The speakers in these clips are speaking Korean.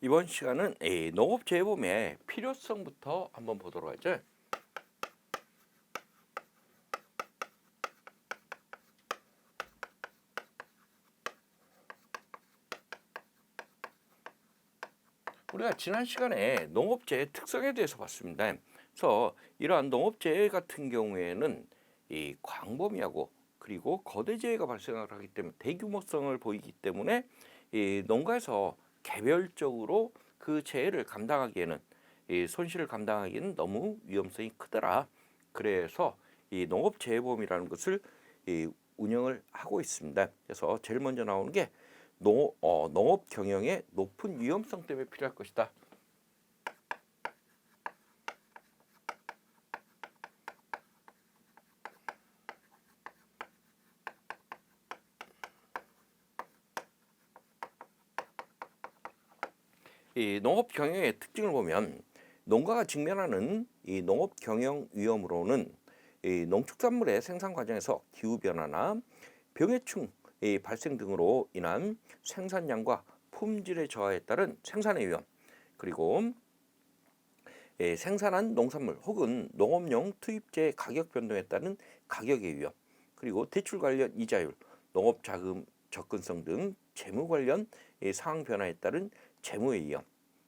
이번 시간은 농업재해보험의 필요성부터 한번 보도록 하죠. 우리가 지난 시간에 농업재해 특성에 대해서 봤습니다. 그래서 이러한 농업재해 같은 경우에는 이 광범위하고 그리고 거대 재해가 발생을 하기 때문에 대규모성을 보이기 때문에 이 농가에서 개별적으로 그 재해를 감당하기에는 이 손실을 감당하기에는 너무 위험성이 크더라. 그래서 이 농업재해보험이라는 것을 운영을 하고 있습니다. 그래서 제일 먼저 나오는 게 농업 경영의 높은 위험성 때문에 필요할 것이다. 이 농업 경영의 특징을 보면 농가가 직면하는 이 농업 경영 위험으로는 이 농축산물의 생산 과정에서 기후 변화나 병해충 발생 등으로 인한 생산량과 품질의 저하에 따른 생산의 위험, 그리고 생산한 농산물 혹은 농업용 투입재 가격 변동에 따른 가격의 위험, 그리고 대출 관련 이자율, 농업 자금 접근성 등 재무 관련 상황 변화에 따른 재무의 위험,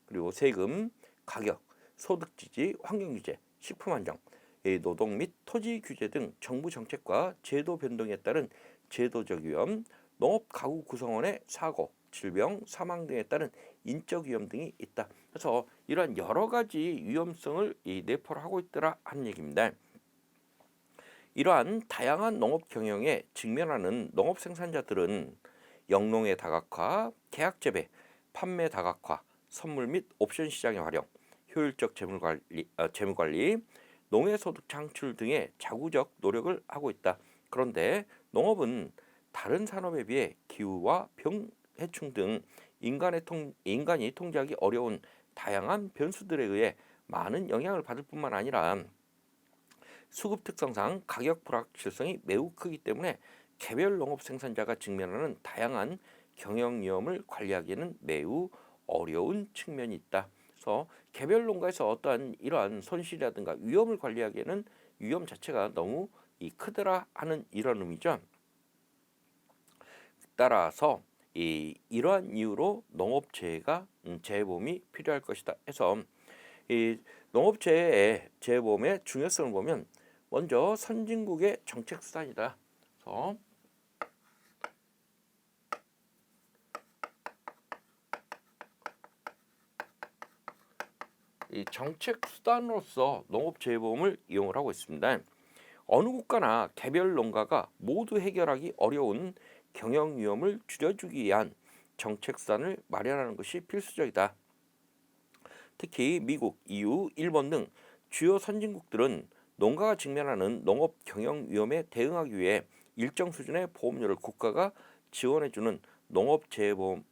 그리고 세금, 가격, 소득 지지, 환경 규제, 식품 안정, 노동 및 토지 규제 등 정부 정책과 제도 변동에 따른 제도적 위험, 농업 가구 구성원의 사고, 질병, 사망 등에 따른 인적 위험 등이 있다. 그래서 이러한 여러 가지 위험성을 내포를 하고 있더라 하는 얘기입니다. 이러한 다양한 농업 경영에 직면하는 농업 생산자들은 영농의 다각화, 계약 재배, 판매 다각화, 선물 및 옵션 시장의 활용, 효율적 재무 관리, 농해 소득 창출 등의 자구적 노력을 하고 있다. 그런데 농업은 다른 산업에 비해 기후와 병해충 등 인간이 통제하기 어려운 다양한 변수들에 의해 많은 영향을 받을 뿐만 아니라 수급 특성상 가격 불확실성이 매우 크기 때문에 개별 농업 생산자가 직면하는 다양한 경영 위험을 관리하기에는 매우 어려운 측면이 있다. 그래서 개별 농가에서 어떠한 이러한 손실이라든가 위험을 관리하기에는 위험 자체가 너무 크더라 하는 이런 의미죠. 따라서 이러한 이유로 농업재해가 재해보험이 필요할 것이다 해서 이 재해보험의 중요성을 보면 먼저 선진국의 정책 수단이다. 그래서 이 정책 수단으로서 농업재해보험을 이용을 하고 있습니다. 어느 국가나 개별 농가가 모두 해결하기 어려운 경영 위험을 줄여주기 위한 정책 수단을 마련하는 것이 필수적이다. 특히 미국, EU, 일본 등 주요 선진국들은 농가가 직면하는 농업 경영 위험에 대응하기 위해 일정 수준의 보험료를 국가가 지원해주는 농업재해보험을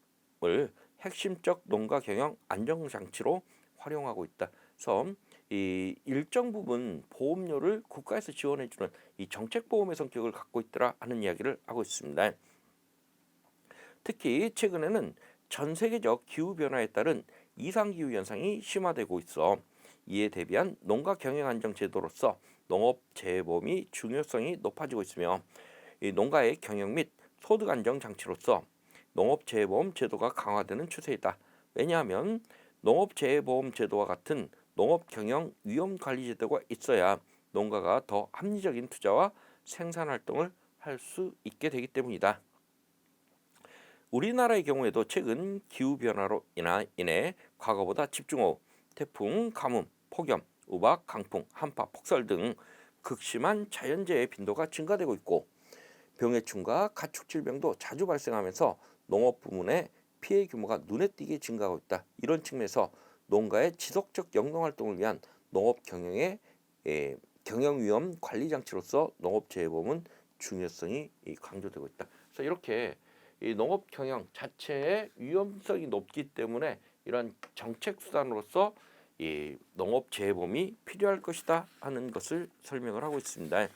핵심적 농가 경영 안정장치로 활용하고 있다. 그래서 이 일정 부분 보험료를 국가에서 지원해주는 이 정책보험의 성격을 갖고 있더라 하는 이야기를 하고 있습니다. 특히 최근에는 전 세계적 기후변화에 따른 이상기후 현상이 심화되고 있어 이에 대비한 농가 경영 안정 제도로서 농업재해보험이 중요성이 높아지고 있으며 이 농가의 경영 및 소득 안정 장치로서 농업재해보험 제도가 강화되는 추세이다. 왜냐하면 농업재해보험 제도와 같은 농업경영 위험관리 제도가 있어야 농가가 더 합리적인 투자와 생산활동을 할 수 있게 되기 때문이다. 우리나라의 경우에도 최근 기후변화로 인해 과거보다 집중호우, 태풍, 가뭄, 폭염, 우박, 강풍, 한파, 폭설 등 극심한 자연재해의 빈도가 증가되고 있고 병해충과 가축질병도 자주 발생하면서 농업 부문의 피해 규모가 눈에 띄게 증가하고 있다. 이런 측면에서 농가의 지속적 영농활동을 위한 농업 경영의 경영 위험 관리 장치로서 농업재해보험은 중요성이 강조되고 있다. 그래서 이렇게 이 농업 경영 자체의 위험성이 높기 때문에 이런 정책 수단으로서 이 농업재해보험이 필요할 것이다 하는 것을 설명을 하고 있습니다.